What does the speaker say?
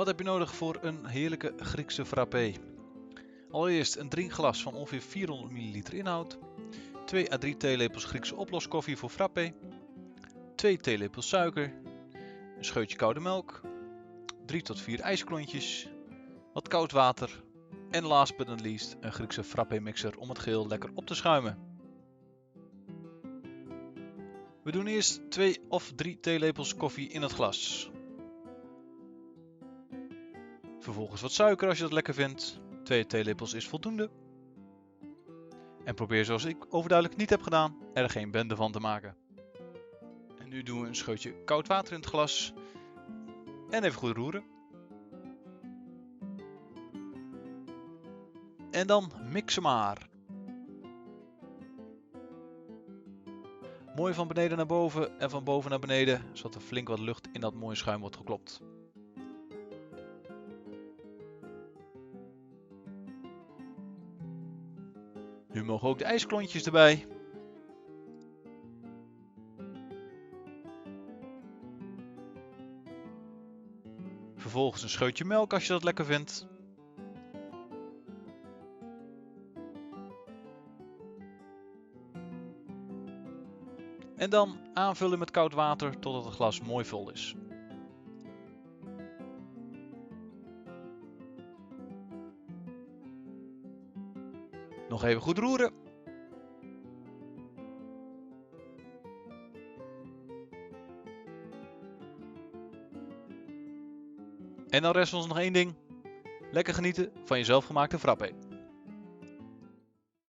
Wat heb je nodig voor een heerlijke Griekse frappé? Allereerst een drinkglas van ongeveer 400 ml inhoud, 2 à 3 theelepels Griekse oploskoffie voor frappé, 2 theelepels suiker, een scheutje koude melk, 3 tot 4 ijsklontjes, wat koud water en last but not least een Griekse frappé mixer om het geheel lekker op te schuimen. We doen eerst 2 of 3 theelepels koffie in het glas. Vervolgens wat suiker als je dat lekker vindt. 2 theelepels is voldoende. En probeer zoals ik overduidelijk niet heb gedaan, er geen bende van te maken. En nu doen we een scheutje koud water in het glas. En even goed roeren. En dan mixen maar. Mooi van beneden naar boven en van boven naar beneden, zodat er flink wat lucht in dat mooie schuim wordt geklopt. Nu mogen ook de ijsklontjes erbij. Vervolgens een scheutje melk als je dat lekker vindt. En dan aanvullen met koud water totdat het glas mooi vol is. Nog even goed roeren. En dan rest ons nog één ding. Lekker genieten van je zelfgemaakte frappé.